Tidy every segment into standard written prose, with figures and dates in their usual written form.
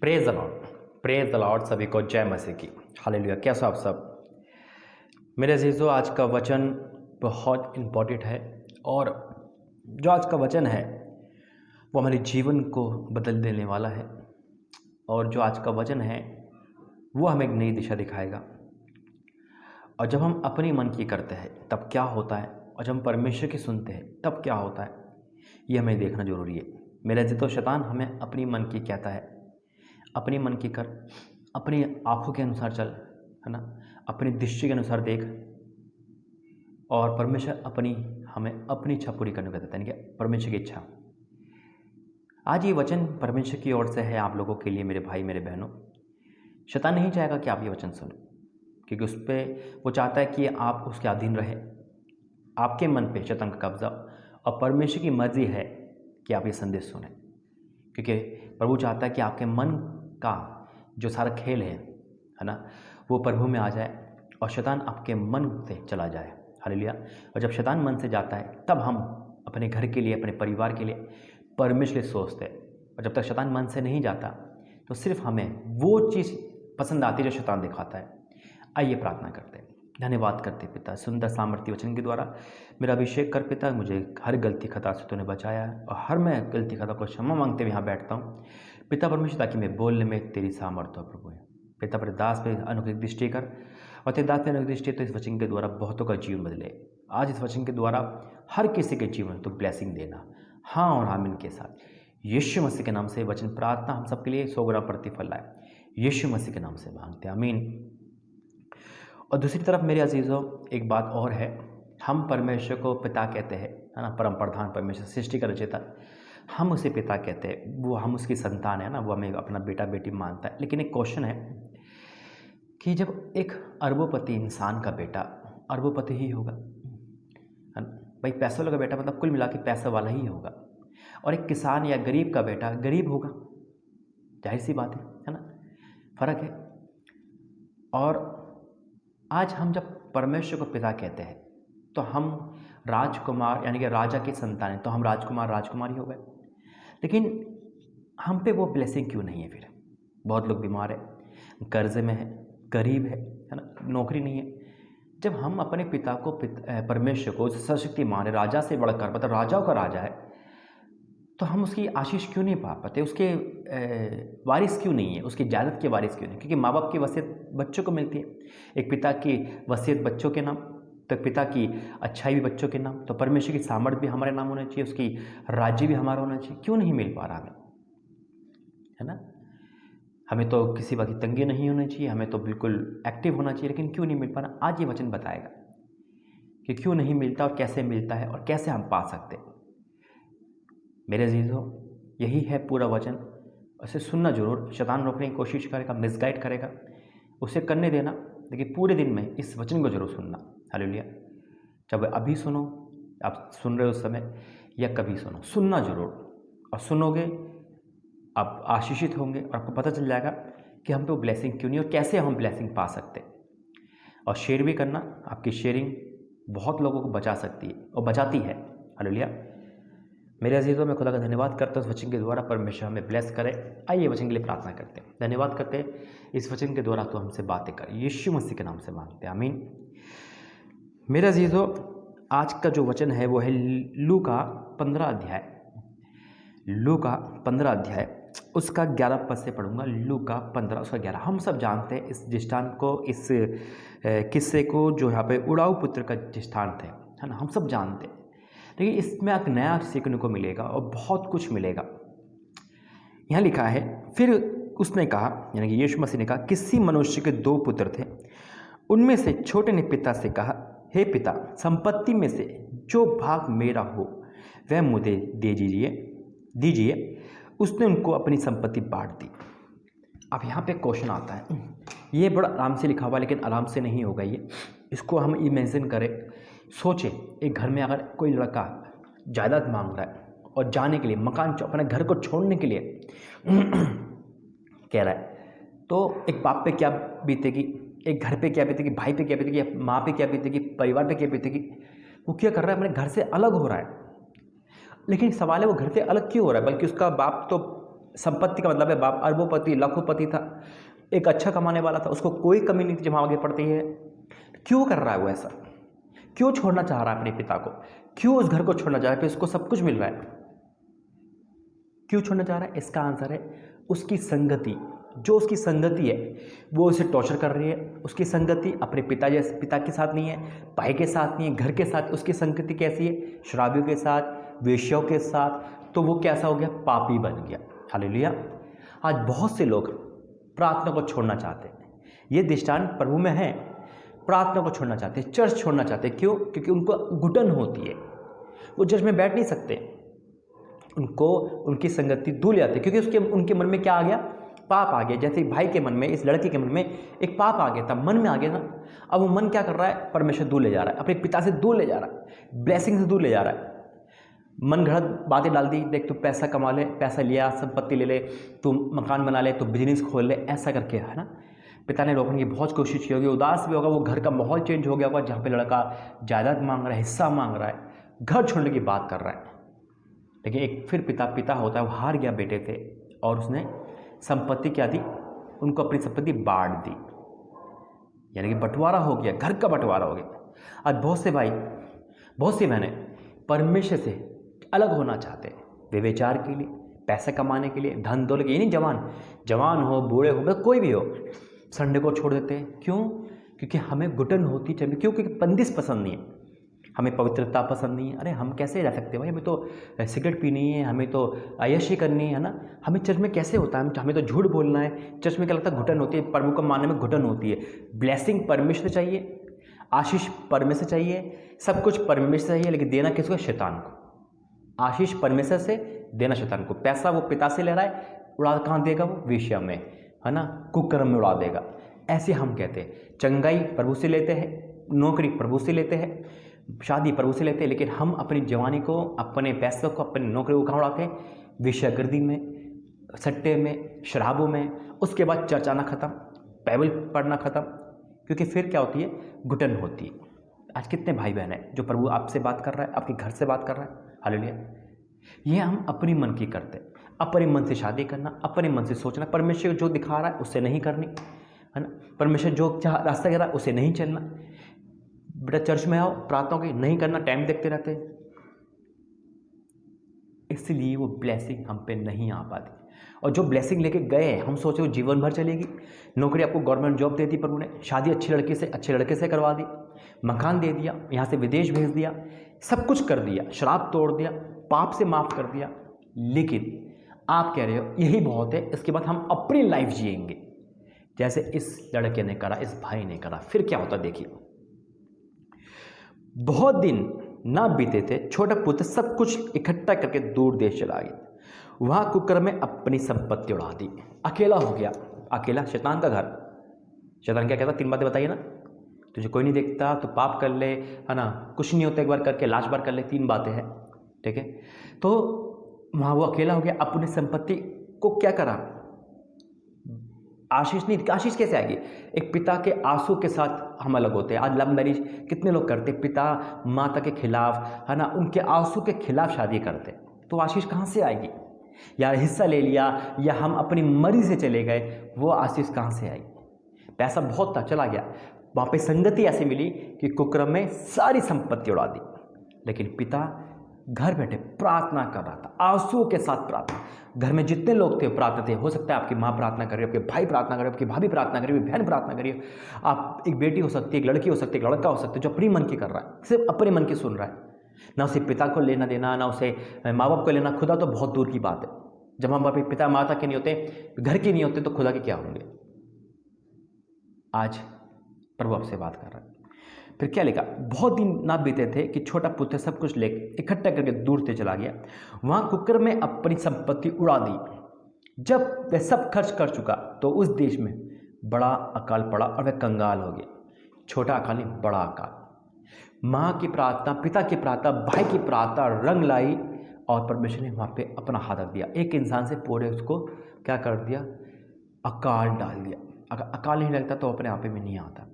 Praise the Lord. Praise the Lord. सभी को जय मसीह की। हालेलुया। कैसे हो आप सब? मेरे अजीजों, आज का वचन बहुत इम्पोर्टेंट है और जो आज का वचन है वो हमारे जीवन को बदल देने वाला है। और जो आज का वचन है वो हमें एक नई दिशा दिखाएगा। और जब हम अपनी मन की करते हैं तब क्या होता है, और जब हम परमेश्वर की सुनते हैं तब क्या होता है, ये हमें देखना जरूरी है। मेरे अजीजों, शैतान हमें अपनी मन की कहता है, अपनी मन की कर, अपनी आंखों के अनुसार चल, है ना, अपनी दृष्टि के अनुसार देख। और परमेश्वर हमें अपनी इच्छा पूरी करने को देता है, यानी कि परमेश्वर की इच्छा। आज ये वचन परमेश्वर की ओर से है आप लोगों के लिए, मेरे भाई मेरे बहनों। शैतान नहीं चाहेगा कि आप ये वचन सुनो, क्योंकि उस पर वो चाहता है कि आप उसके अधीन रहे। आपके मन पे शैतान का कब्जा, और परमेश्वर की मर्जी है कि आप ये संदेश सुने, क्योंकि प्रभु चाहता है कि आपके मन का जो सारा खेल है ना, वो प्रभु में आ जाए और शैतान आपके मन से चला जाए। हालेलुया। और जब शैतान मन से जाता है तब हम अपने घर के लिए, अपने परिवार के लिए, परमेश्वर सोचते हैं। और जब तक शैतान मन से नहीं जाता तो सिर्फ हमें वो चीज़ पसंद आती है जो शैतान दिखाता है। आइए प्रार्थना करते हैं। धन्यवाद करते पिता, सुंदर सामर्थ्य वचन के द्वारा मेरा अभिषेक कर पिता। मुझे हर गलती खता से तूने बचाया है, और हर मैं गलती खता को क्षमा मांगते हुए यहाँ बैठता हूँ पिता परमेश्वर, ताकि मैं बोलने में तेरी सामर्थ्य हो प्रभु। पिता पर दास पे अनुग्रह दृष्टि कर, और तेरे दास पे अनुग्रह दृष्टि तो इस वचन के द्वारा बहुतों का जीवन बदले। आज इस वचन के द्वारा हर किसी के जीवन तो ब्लेसिंग देना। हाँ और आमीन के साथ यीशु मसीह के नाम से वचन प्रार्थना हम सबके लिए 100 गुना प्रतिफल लाए। यीशु मसीह के नाम से मांगते हैं, आमीन। और दूसरी तरफ मेरे अजीज़ों, एक बात और है। हम परमेश्वर को पिता कहते हैं, है ना, परम प्रधान परमेश्वर, सृष्टि का रचयिता, हम उसे पिता कहते हैं। वो हम उसकी संतान है ना, वो हमें अपना बेटा बेटी मानता है। लेकिन एक क्वेश्चन है कि जब एक अरबोपति इंसान का बेटा अरबोपति ही होगा, है ना, भाई पैसा वाला का बेटा मतलब कुल मिला के पैसा वाला ही होगा, और एक किसान या गरीब का बेटा गरीब होगा, जाहिर सी बात है ना, फर्क है। और आज हम जब परमेश्वर को पिता कहते हैं तो हम राजकुमार यानी कि राजा की संतान है, तो हम राजकुमार राजकुमारी हो गए। लेकिन हम पे वो ब्लेसिंग क्यों नहीं है फिर? बहुत लोग बीमार है, कर्जे में है, गरीब है ना, नौकरी नहीं है। जब हम अपने पिता को परमेश्वर को सशक्तिमान है, राजा से बढ़कर, मतलब राजाओं का राजा है, तो हम उसकी आशीष क्यों नहीं पा पाते? उसके वारिस क्यों नहीं है? उसकी जायदाद के वारिस क्यों नहीं? क्योंकि माँ बाप की वसीयत बच्चों को मिलती है। एक पिता की वसीयत बच्चों के नाम, तो पिता की अच्छाई भी बच्चों के नाम, तो परमेश्वर की सामर्थ भी हमारे नाम होना चाहिए, उसकी राज्य भी हमारा होना चाहिए। क्यों नहीं मिल पा रहा हमें, है ना? हमें तो किसी बात की तंगी नहीं होनी चाहिए, हमें तो बिल्कुल एक्टिव होना चाहिए, लेकिन क्यों नहीं मिल पा रहा? आज ये वचन बताएगा कि क्यों नहीं मिलता और कैसे मिलता है और कैसे हम पा सकते। मेरे अजीजों, यही है पूरा वचन। उसे सुनना जरूर। शैतान रोकने की कोशिश करेगा, मिसगाइड करेगा, उसे करने देना, लेकिन पूरे दिन में इस वचन को जरूर सुनना। हालेलुया। जब अभी सुनो, आप सुन रहे हो उस समय, या कभी सुनो, सुनना जरूर। और सुनोगे आप आशीषित होंगे, और आपको पता चल जाएगा कि हम पे वो ब्लेसिंग क्यों नहीं और कैसे हम ब्लेसिंग पा सकते। और शेयर भी करना। आपकी शेयरिंग बहुत लोगों को बचा सकती है और बचाती है। हालेलुया। मेरे अजीजों, मैं खुदा का धन्यवाद करता हूँ इस वचन के द्वारा। परमेश्वर हमें ब्लेस करे। आइए वचन के लिए प्रार्थना करते हैं। धन्यवाद करते हैं इस वचन के द्वारा तो हमसे बातें कर, यीशु मसीह के नाम से मांगते हैं, आमीन। मेरे अजीजों, आज का जो वचन है वो है लूका 15 अध्याय। लूका 15 अध्याय उसका 11 पद से पढ़ूंगा। लूका 15 उसका 11। हम सब जानते हैं इस दृष्टांत को, इस किस्से को, जो यहाँ पे उड़ाऊ पुत्र का दृष्टांत है ना, हम सब जानते हैं। लेकिन इसमें एक नया सीखने को मिलेगा और बहुत कुछ मिलेगा। यहाँ लिखा है, फिर उसने कहा, यानी कि यीशु मसीह ने कहा, किसी मनुष्य के 2 पुत्र थे। उनमें से छोटे ने पिता से कहा, हे पिता, संपत्ति में से जो भाग मेरा हो वह मुझे दे दीजिए। उसने उनको अपनी संपत्ति बांट दी। अब यहाँ पे क्वेश्चन आता है, ये बड़ा आराम से लिखा हुआ, लेकिन आराम से नहीं होगा ये। इसको हम इमेजिन करें, सोचें, एक घर में अगर कोई लड़का जायदाद मांग रहा है और जाने के लिए, मकान, अपने घर को छोड़ने के लिए कह रहा है, तो एक बाप पे क्या बीतेगी, एक घर पे क्या बीतेगी, भाई पे क्या बीतेगी, माँ पे क्या बीतेगी, परिवार पे क्या बीतेगी। वो क्या कर रहा है? अपने घर से अलग हो रहा है। लेकिन सवाल है वो घर से अलग क्यों हो रहा है? बल्कि उसका बाप तो संपत्ति का मतलब है बाप अरबोपति लाखोंपति था, एक अच्छा कमाने वाला था, उसको कोई कमी नहीं थी जब आगे पड़ती है। क्यों कर रहा है वो ऐसा? क्यों छोड़ना चाह रहा है अपने पिता को? क्यों उस घर को छोड़ना चाह रहा है? फिर उसको सब कुछ मिल रहा है, क्यों छोड़ना चाह रहा है? इसका आंसर है उसकी संगति। जो उसकी संगति है वो उसे टॉर्चर कर रही है। उसकी संगति अपने पिता के साथ नहीं है, भाई के साथ नहीं है, घर के साथ। उसकी संगति कैसी है? शराबियों के साथ, वेश्याओं के साथ। तो वो कैसा हो गया? पापी बन गया। हालेलुया। आज बहुत से लोग प्रार्थना को छोड़ना चाहते हैं। ये दृष्टांत प्रभु में है। प्रार्थना को छोड़ना चाहते हैं, चर्च छोड़ना चाहते हैं। क्यों? क्योंकि उनको घुटन होती है, वो चर्च में बैठ नहीं सकते, उनको उनकी संगति दूर ले आती है। क्योंकि उनके मन में क्या आ गया? पाप आ गया। जैसे भाई के मन में, इस लड़के के मन में एक पाप आ गया था, मन में आ गया ना। अब वो मन क्या कर रहा है? परमेश्वर दूर ले जा रहा है, अपने पिता से दूर ले जा रहा है, ब्लेसिंग से दूर ले जा रहा है। मन घड़त बातें डाल दी, देख तू पैसा कमा ले, पैसा लिया, संपत्ति ले ले, तू मकान बना ले, तू बिजनेस खोल ले, ऐसा करके, है ना। पिता ने रोकने की बहुत कोशिश की होगी, उदास भी होगा, वो घर का माहौल चेंज हो गया होगा, जहाँ पे लड़का जायदाद मांग रहा है, हिस्सा मांग रहा है, घर छोड़ने की बात कर रहा है। लेकिन एक फिर पिता होता है, वो हार गया बेटे थे, और उसने संपत्ति क्या दी? उनको अपनी संपत्ति बांट दी, यानी कि बंटवारा हो गया, घर का बंटवारा हो गया। आज बहुत से भाई, बहुत सी बहनें परमेश्वर से अलग होना चाहते हैं, व्यभिचार के लिए, पैसे कमाने के लिए, धन दौलत। ये नहीं जवान हो, बूढ़े हो, कोई भी हो, संडे को छोड़ देते हैं। क्यों? क्योंकि हमें घुटन होती है। क्यों? क्योंकि बंदिश पसंद नहीं है, हमें पवित्रता पसंद नहीं है। अरे हम कैसे रह सकते हैं भाई? हमें तो सिगरेट पीनी है, हमें तो अय्याशी करनी है ना। हमें चर्च में कैसे होता है? हमें तो झूठ बोलना है। चर्च में क्या लगता है? घुटन होती है, प्रभु को मानने में घुटन होती है। ब्लेसिंग परमेश्वर चाहिए, आशीष परमेश्वर चाहिए, सब कुछ परमेश्वर चाहिए, लेकिन देना किसको? शैतान को। आशीष परमेश्वर से, देना शैतान को। पैसा वो पिता से ले रहा है, उड़ा कहाँ देगा? वो वेश्या में, है ना, कुकर्म में उड़ा देगा। ऐसे हम कहते हैं। चंगाई प्रभु से लेते हैं, नौकरी प्रभु से लेते हैं, शादी प्रभु से लेते हैं, लेकिन हम अपनी जवानी को, अपने पैसों को, अपनी नौकरी को कहाँ उड़ाते हैं? वेश्यागर्दी में, सट्टे में, शराबों में। उसके बाद चर्च आना खत्म, बाइबल पढ़ना खत्म। क्योंकि फिर क्या होती है? घुटन होती है। आज कितने भाई बहन हैं जो प्रभु आपसे बात कर रहा है, आपके घर से बात कर रहा है? हालेलुया। ये हम अपनी मन की करते हैं। अपने मन से शादी करना, अपने मन से सोचना, परमेश्वर जो दिखा रहा है उससे नहीं करनी, है ना। परमेश्वर जो रास्ता कह रहा है उससे नहीं चलना। बेटा चर्च में आओ, प्रार्थना की नहीं करना, टाइम देखते रहते हैं। इसलिए वो ब्लेसिंग हम पे नहीं आ पाती। और जो ब्लेसिंग लेके गए हम सोचे वो जीवन भर चलेगी। नौकरी आपको गवर्नमेंट जॉब दे दी प्रभु ने, शादी अच्छे लड़के से करवा दी, मकान दे दिया, यहाँ से विदेश भेज दिया, सब कुछ कर दिया, शराब तोड़ दिया, पाप से माफ़ कर दिया। लेकिन आप कह रहे हो यही बहुत है, इसके बाद हम अपनी लाइफ जिएंगे जैसे इस लड़के ने करा, इस भाई ने करा। फिर क्या होता देखिए। बहुत दिन ना बीते थे, छोटा पुत्र सब कुछ इकट्ठा करके दूर देश चला गया। वहां कुकर्म में अपनी संपत्ति उड़ा दी, अकेला हो गया। अकेला, शैतान का घर। शैतान क्या कहता? 3 बातें बताइए ना। तुझे कोई नहीं देखता तो पाप कर ले, है ना, कुछ नहीं होता एक बार करके, लास्ट बार कर ले, 3 बातें हैं, ठीक है। तो वहाँ वो अकेला हो गया, अपनी संपत्ति को क्या करा? आशीष नहीं, आशीष कैसे आएगी? एक पिता के आंसू के साथ हम अलग होते हैं। आज लव मैरिज कितने लोग करते हैं? पिता माता के खिलाफ, है ना, उनके आंसू के खिलाफ शादी करते हैं। तो आशीष कहाँ से आएगी? या हिस्सा ले लिया, या हम अपनी मर्जी से चले गए, वो आशीष कहाँ से आई? पैसा बहुत था, चला गया। वहाँ पे संगति ऐसी मिली कि कुकर्म में सारी संपत्ति उड़ा दी। लेकिन पिता घर बैठे प्रार्थना कर रहा था, आंसुओं के साथ प्रार्थना। घर में जितने लोग थे प्रार्थना थे। हो सकता है आपकी माँ प्रार्थना कर रही हो, आपके भाई प्रार्थना कर रहे हो, आपकी भाभी प्रार्थना कर रही हो, बहन प्रार्थना कर रही हो, आप एक बेटी हो सकती है, एक लड़की हो सकती है, एक लड़का हो सकता है, जो अपनी मन की कर रहा है, सिर्फ अपने मन की सुन रहा है। ना उसे पिता को लेना देना, ना उसे माँ बाप को लेना, खुदा तो बहुत दूर की बात है। जब हम अपने पिता माता के नहीं होते, घर के नहीं होते, तो खुदा के क्या होंगे? आज प्रभु आपसे बात कर रहा है। फिर क्या लिखा? बहुत दिन ना बीते थे कि छोटा पुत्र सब कुछ लेके इकट्ठा करके दूर से चला गया। वहां कुकर्म में अपनी संपत्ति उड़ा दी। जब वह सब खर्च कर चुका तो उस देश में बड़ा अकाल पड़ा और वह कंगाल हो गया। छोटा अकाल नहीं, बड़ा अकाल। माँ की प्रार्थना, पिता की प्रार्थना, भाई की प्रार्थना रंग लाई, और परमेश्वर ने वहाँ पे अपना हाथ रख दिया। एक इंसान से पूरे उसको क्या कर दिया? अकाल डाल दिया। अगर अकाल नहीं लगता तो अपने आप में नहीं आता।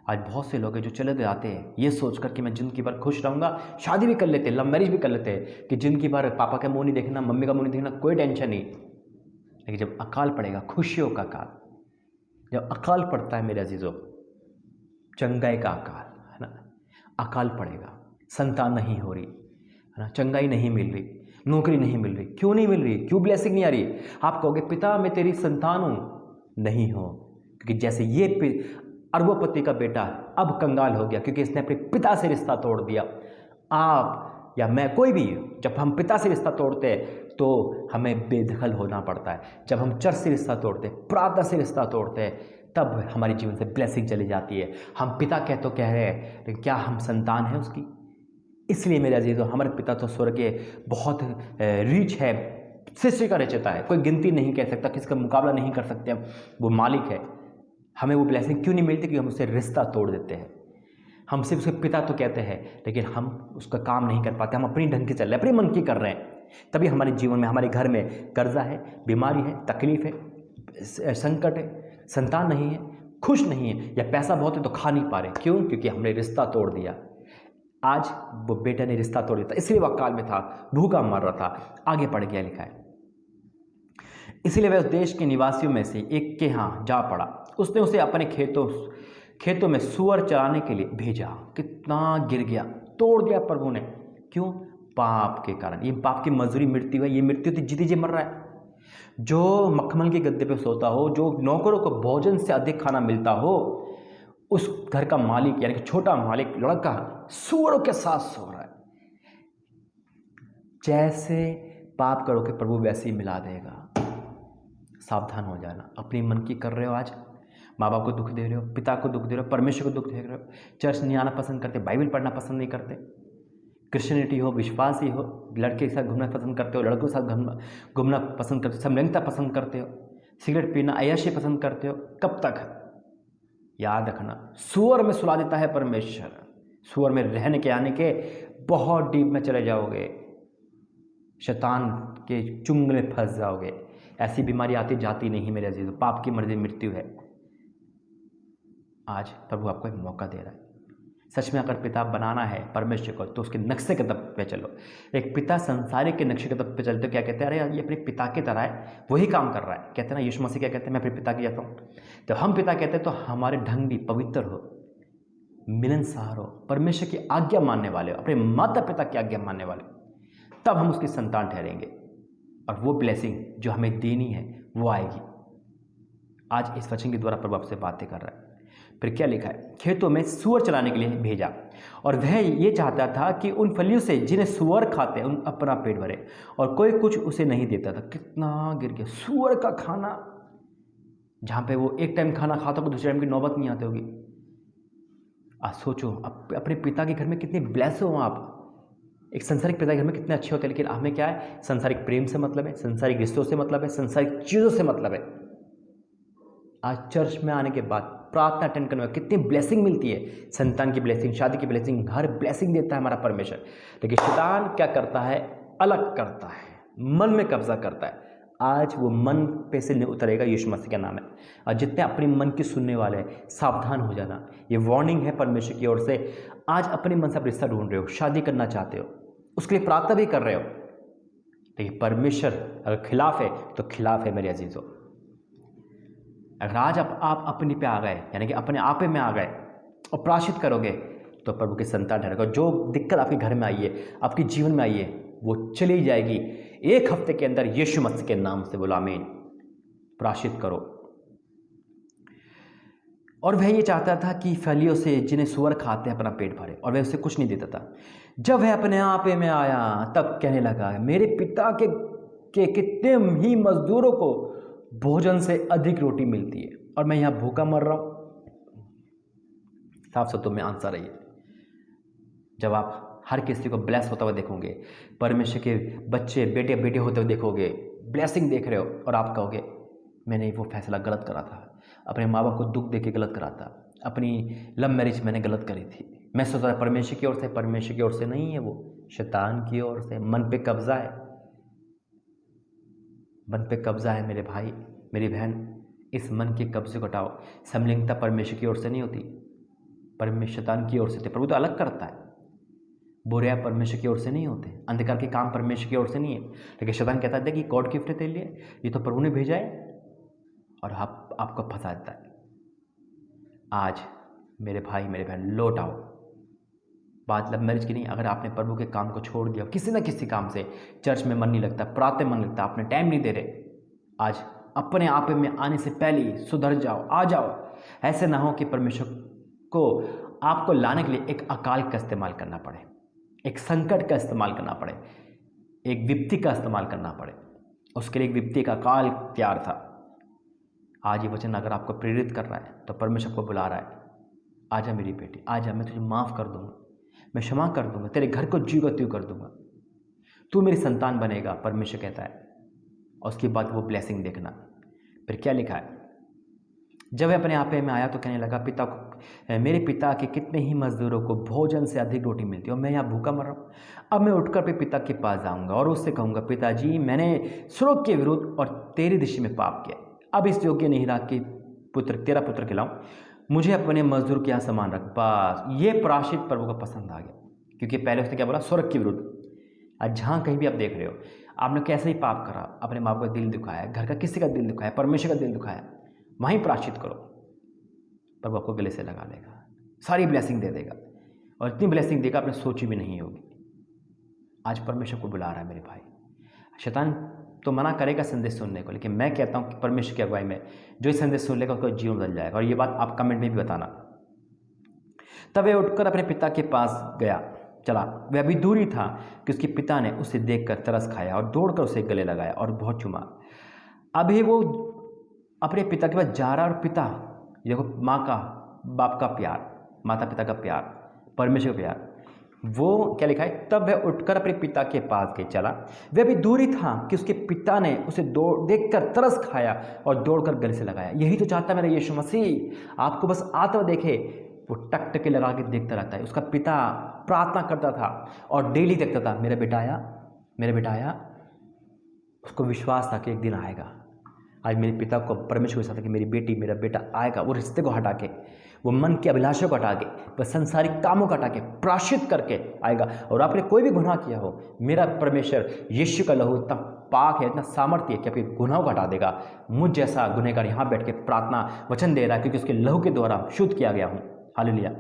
आज बहुत से लोग हैं जो चले जाते हैं ये सोच कर कि मैं जिंदगी भर खुश रहूँगा, शादी भी कर लेते हैं, लव मैरिज भी कर लेते हैं कि जिंदगी भर पापा का मुँह नहीं देखना, मम्मी का मुँह नहीं देखना, कोई टेंशन नहीं। लेकिन जब अकाल पड़ेगा, खुशियों का काल, जब अकाल पड़ता है मेरे अजीजों, चंगाई का अकाल है ना, अकाल पड़ेगा, संतान नहीं हो रही है ना, चंगाई नहीं मिल रही, नौकरी नहीं मिल रही, क्यों नहीं मिल रही, क्यों ब्लेसिंग नहीं आ रही? आप कहोगे पिता मैं तेरी संतान हूँ, नहीं हो, क्योंकि जैसे ये अरबोपति का बेटा अब कंगाल हो गया क्योंकि इसने अपने पिता से रिश्ता तोड़ दिया। आप या मैं, कोई भी, जब हम पिता से रिश्ता तोड़ते हैं तो हमें बेदखल होना पड़ता है। जब हम चर्च से रिश्ता तोड़ते हैं, प्रार्थना से रिश्ता तोड़ते हैं, तब हमारे जीवन से ब्लेसिंग चली जाती है। हम पिता कह रहे हैं, लेकिन क्या हम संतान हैं उसकी? इसलिए मेरे अजीजों, हमारे पिता तो स्वर्गीय बहुत रीच है, सृष्टि का रचयिता है, कोई गिनती नहीं कह सकता, किसका मुकाबला नहीं कर सकते हम, वो मालिक है। हमें वो ब्लेसिंग क्यों नहीं मिलती? क्योंकि हम उससे रिश्ता तोड़ देते हैं। हम सिर्फ उसे पिता तो कहते हैं, लेकिन हम उसका काम नहीं कर पाते, हम अपनी ढंग के चल रहे हैं, अपनी मन की कर रहे हैं। तभी हमारे जीवन में, हमारे घर में कर्जा है, बीमारी है, तकलीफ है, संकट है, संतान नहीं है, खुश नहीं है, या पैसा बहुत है तो खा नहीं पा रहे। क्यों? क्योंकि हमने रिश्ता तोड़ दिया। आज वो बेटे ने रिश्ता तोड़ दिया, इसलिए वह अकाल में था, भूखा मर रहा था, आगे पढ़ गया, लिखा है। इसलिए वह उस देश के निवासियों में से एक के यहाँ जा पड़ा। उसने उसे अपने खेतों में सुअर चराने के लिए भेजा। कितना गिर गया, तोड़ दिया प्रभु ने। क्यों? पाप के कारण। ये पाप की मजदूरी मृत्यु है, ये मृत्यु तो जीते जी मर रहा है। जो मखमल के गद्दे पे सोता हो, जो नौकरों को भोजन से अधिक खाना मिलता हो, उस घर का मालिक यानी कि छोटा मालिक लड़का सुअरों के साथ सो रहा है। जैसे पाप करोगे प्रभु वैसे ही मिला देगा। सावधान हो जाना। अपनी मन की कर रहे हो, आज माँ बाप को दुख दे रहे हो, पिता को दुख दे रहे हो, परमेश्वर को दुख दे रहे हो, चर्च नहीं आना पसंद करते, बाइबल पढ़ना पसंद नहीं करते, क्रिश्चियनिटी हो, विश्वासी हो, लड़के के साथ घूमना पसंद करते हो, लड़कों के साथ घूमना पसंद करते हो, समलैंगिकता पसंद करते हो, सिगरेट पीना, अय्याशी पसंद करते हो, कब तक? याद रखना, सुअर में सुला देता है परमेश्वर। सुअर में रहने के आने के बहुत डीप में चले जाओगे, शैतान के चुंगल में फंस जाओगे। ऐसी बीमारी आती जाती नहीं मेरे अजीज, पाप की मर्जी मृत्यु है। आज प्रभु आपको एक मौका दे रहा है। सच में अगर पिता बनाना है परमेश्वर को, तो उसके नक्शे के तब पे चलो। एक पिता संसारिक के नक्शे के तब पे चलते, क्या कहते हैं? अरे यार, ये अपने पिता की तरह है, वही काम कर रहा है। कहते हैं ना, यीशु मसीह क्या कहते हैं? मैं अपने पिता की जैसा हूँ। जब हम पिता कहते हैं तो हमारे ढंग भी पवित्र हो, मिलनसार हो, परमेश्वर की आज्ञा मानने वाले हो, अपने माता पिता की आज्ञा मानने वाले, तब हम उसकी संतान ठहरेंगे और वो ब्लेसिंग जो हमें देनी है वो आएगी। आज इस वचन के द्वारा प्रभु आपसे बातें कर रहा है। फिर क्या लिखा है? खेतों में सूअर चलाने के लिए भेजा, और वह ये चाहता था कि उन फलियों से जिन्हें सूअर खाते हैं उन अपना पेट भरे, और कोई कुछ उसे नहीं देता था। कितना गिर गया। सूअर का खाना, जहाँ पे वो एक टाइम खाना खाता होगा, दूसरे टाइम की नौबत नहीं आती होगी। आज सोचो, अपने पिता के घर में कितने ब्लेस हो आप। एक संसारिक पिता के घर में कितने अच्छे होते हैं, लेकिन हमें क्या है? संसारिक प्रेम से मतलब है, संसारिक रिश्तों से मतलब है, संसारिक चीज़ों से मतलब है। आज चर्च में आने के बाद प्रार्थना अटेंड करने में कितनी ब्लेसिंग मिलती है, संतान की ब्लेसिंग, शादी की ब्लेसिंग, हर ब्लेसिंग देता है हमारा परमेश्वर। लेकिन शैतान क्या करता है? अलग करता है, मन में कब्जा करता है। आज वो मन पे से नहीं उतरेगा, यीशु मसीह का नाम है। और जितने अपने मन की सुनने वाले हैं, सावधान हो जाना। ये वार्निंग है परमेश्वर की ओर से। आज अपने मन से आप रिश्ता ढूंढ रहे हो, शादी करना चाहते हो, उसके लिए प्रार्थना भी कर रहे हो, लेकिन परमेश्वर अगर खिलाफ है तो खिलाफ है मेरे अजीजों। अगर आज आप अपने पे आ गए, यानी कि अपने आपे में आ गए और प्राश्चित करोगे, तो प्रभु की संतान ठहरेगा। जो दिक्कत आपके घर में आई है, आपके जीवन में आई है, वो चली जाएगी एक हफ्ते के अंदर, यीशु मसीह के नाम से। बोलो आमीन। प्राश्चित करो। और वह ये चाहता था कि फलियों से जिन्हें सूअर खाते हैं अपना पेट भरे, और वह उसे कुछ नहीं देता था। जब वह अपने आपे में आया, तब कहने लगा, मेरे पिता के कितने ही मजदूरों को भोजन से अधिक रोटी मिलती है, और मैं यहाँ भूखा मर रहा हूँ। साफ शब्दों में आंसर है। जब आप हर किसी को ब्लेस होता हुआ देखोगे, परमेश्वर के बच्चे बेटे होते हुए देखोगे, ब्लेसिंग देख रहे हो, और आप कहोगे मैंने वो फैसला गलत करा था, अपने माँ बाप को दुख दे के गलत करा था, अपनी लव मैरिज मैंने गलत करी थी, मैं सोच रहा परमेश्वर की ओर से। परमेश्वर की ओर से नहीं है, वो शैतान की ओर से। मन पे कब्जा है, मन पे कब्जा है मेरे भाई मेरी बहन। इस मन के कब्जे को हटाओ। समलिंगता परमेश्वर की ओर से नहीं होती, परमेश्वर शैतान की ओर से। प्रभु तो अलग करता है। बुराई परमेश्वर की ओर से नहीं होते, अंधकार के काम परमेश्वर की ओर से नहीं है। लेकिन शैतान कहता है कि गॉड गिफ्ट है तेरे लिए, ये तो प्रभु ने भेजा है, और आपको फंसा देता है। आज मेरे भाई मेरे बहन लौट आओ। बात लव मैरिज की नहीं, अगर आपने प्रभु के काम को छोड़ दिया, किसी न किसी काम से, चर्च में मन नहीं लगता, प्रार्थना मन लगता, आपने टाइम नहीं दे रहे, आज अपने आप में आने से पहले ही सुधर जाओ, आ जाओ। ऐसे ना हो कि परमेश्वर को आपको लाने के लिए एक अकाल का इस्तेमाल करना पड़े, एक संकट का इस्तेमाल करना पड़े, एक विपत्ति का इस्तेमाल करना पड़े। उसके लिए एक विपत्ति का काल तैयार था। आज ये वचन अगर आपको प्रेरित कर रहा है तो परमेश्वर को बुला रहा है, आजा मेरी बेटी, आजा, मैं तुझे माफ़ कर दूंगा, मैं क्षमा कर दूंगा, तेरे घर को ज्यों का त्यों कर दूंगा, तू मेरी संतान बनेगा, परमेश्वर कहता है। और उसके बाद वो ब्लेसिंग देखना। फिर क्या लिखा है, जब वह अपने आपे में आया तो कहने लगा, पिता को, मेरे पिता के कितने ही मजदूरों को भोजन से अधिक रोटी मिलती है और मैं यहाँ भूखा मर रहा हूँ। अब मैं उठकर अपने पिता के पास जाऊँगा और उससे कहूँगा, पिताजी, मैंने स्वर्ग के विरुद्ध और तेरी दृष्टि में पाप किया, अब इस योग्य नहीं रहा कि तेरा पुत्र खिलाऊं, मुझे अपने मजदूर के यहाँ सामान रख। बस ये प्रायश्चित प्रभु को पसंद आ गया, क्योंकि पहले उसने क्या बोला, स्वर्ग के विरुद्ध। आज जहाँ कहीं भी आप देख रहे हो, आपने कैसे ही पाप करा, अपने माँ का दिल दुखाया, घर का किसी का दिल दुखाया, परमेश्वर का दिल दुखाया, वहीं प्रायश्चित करो, प्रभु आपको गले से लगा लेगा, सारी ब्लेसिंग दे देगा, और इतनी ब्लेसिंग देगा आपने सोची भी नहीं होगी। आज परमेश्वर को बुला रहा है मेरे भाई। शैतान तो मना करेगा संदेश सुनने को, लेकिन मैं कहता हूँ कि परमेश्वर की अगुवाई में जो ये संदेश सुन लेगा उसका जीवन बदल जाएगा। और ये बात आप कमेंट में भी बताना। तब वह उठकर अपने पिता के पास गया चला। वह अभी दूरी था कि उसके पिता ने उसे देखकर तरस खाया और दौड़कर उसे गले लगाया और बहुत चूमा। अभी वो अपने पिता के पास जा रहा, और पिता, देखो माँ का, बाप का प्यार, माता पिता का प्यार, परमेश्वर का प्यार, वो क्या लिखा है, तब वह उठकर अपने पिता के पास के चला। वह भी दूरी था कि उसके पिता ने उसे देखकर तरस खाया और दौड़कर गले से लगाया। यही तो चाहता मेरा यीशु मसीह, आपको बस आता देखे, वो टकटके लगा के देखता रहता है। उसका पिता प्रार्थना करता था और डेली देखता था, मेरा बेटा आया, मेरा बेटा आया। उसको विश्वास था कि एक दिन आएगा। आज मेरे पिता को परमेश्वर विश्वास था कि मेरी बेटी, मेरा बेटा आएगा। वो रिश्ते को हटा के, वो मन की अभिलाषा को हटा के, वह संसारिक कामों को हटा के प्रायश्चित करके आएगा। और आपने कोई भी गुनाह किया हो, मेरा परमेश्वर यीशु का लहू इतना पाक है, इतना सामर्थ्य है कि आपके गुनाहों को हटा देगा। मुझ जैसा गुनहगार यहाँ बैठ के प्रार्थना वचन दे रहा है, क्योंकि उसके लहू के द्वारा शुद्ध किया गया हूँ। हालेलुया।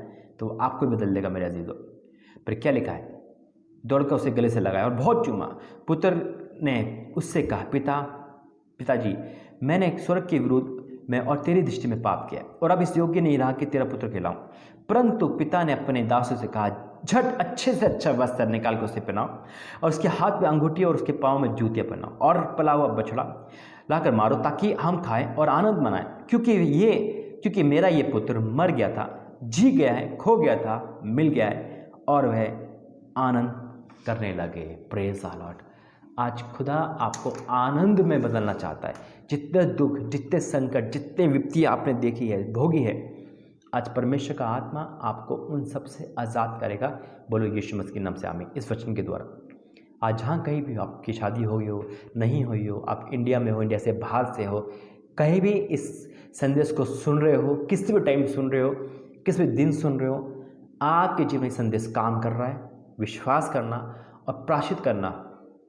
तो आपको भी बदल देगा मेरे अजीजों। पर क्या लिखा है, दौड़कर उसे गले से लगाया और बहुत चूमा। पुत्र ने उससे कहा, पिताजी, मैंने स्वर्ग के विरुद्ध में और तेरी दृष्टि में पाप किया और अब इस योग्य नहीं रहा कि तेरा पुत्र खिलाऊं। परंतु पिता ने अपने दासों से कहा, झट अच्छे से अच्छा वस्त्र निकाल कर उसे पहनाओ और उसके हाथ में अंगूठी और उसके पाँव में जूतियाँ पहनाओ और पला हुआ बछड़ा लाकर मारो, ताकि हम खाएं और आनंद मनाएं। क्योंकि मेरा ये पुत्र मर गया था, जी गया है, खो गया था, मिल गया है, और वह आनंद करने लगे। Praise the Lord. आज खुदा आपको आनंद में बदलना चाहता है। जितने दुख, जितने संकट, जितने विपत्ति आपने देखी है, भोगी है, आज परमेश्वर का आत्मा आपको उन सब से आज़ाद करेगा। बोलो यीशु मसीह के नाम से आमीन। इस वचन के द्वारा आज जहाँ कहीं भी आपकी शादी हुई हो, नहीं हुई हो, आप इंडिया में हो, इंडिया से बाहर से हो, कहीं भी इस संदेश को सुन रहे हो, किसी भी टाइम सुन रहे हो, किसी भी दिन सुन रहे हो, आपके जीवन में संदेश काम कर रहा है। विश्वास करना और प्रायश्चित करना।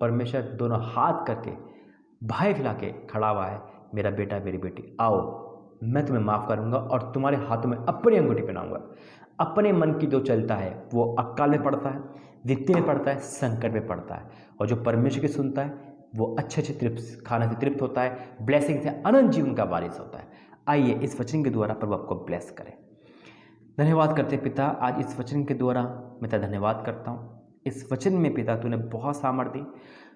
परमेश्वर दोनों हाथ करके, भाई फैला के खड़ा हुआ है, मेरा बेटा, मेरी बेटी, आओ, मैं तुम्हें माफ़ करूंगा और तुम्हारे हाथों में अपनी अंगूठी पहनाऊंगा। अपने मन की जो चलता है वो अकाल में पड़ता है, विपत्ति में पड़ता है, संकट में पड़ता है, और जो परमेश्वर की सुनता है वो अच्छे तृप्त खाने से तृप्त होता है, ब्लेसिंग से अनंत जीवन का वारिस होता है। आइए इस वचन के द्वारा प्रभु आपको ब्लेस करें। धन्यवाद करते पिता, आज इस वचन के द्वारा मैं तेरा धन्यवाद करता हूँ। इस वचन में पिता तूने बहुत सामर्थ्य दी,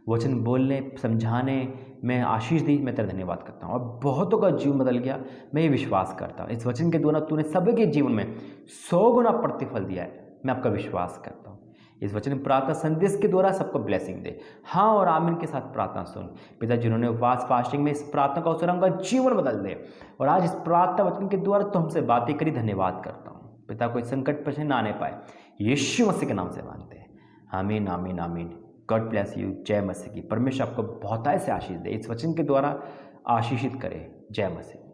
वचन बोलने, समझाने में आशीष दी। मैं तेरा धन्यवाद करता हूँ और बहुतों का जीवन बदल गया, मैं ये विश्वास करता हूँ। इस वचन के द्वारा तूने सभी के जीवन में 100 गुना प्रतिफल दिया है, मैं आपका विश्वास करता हूँ। इस वचन प्रार्थना संदेश के द्वारा सबको ब्लेसिंग दे। हाँ और आमीन के साथ प्रार्थना सुन पिता, जिन्होंने उपवास फास्टिंग में इस प्रार्थना का अवसर, उनका जीवन बदल दे। और आज इस प्रार्थना वचन के द्वारा तो हमसे बातें करी, धन्यवाद करता हूँ पिता। कोई संकट परेशानी ना आने पाए, यीशु मसीह के नाम से मांगते हैं, आमीन आमीन आमीन। God bless you. जय मसीह की। परमेश्वर आपको बहुतायत से आशीष दे, इस वचन के द्वारा आशीषित करे। जय मसीह।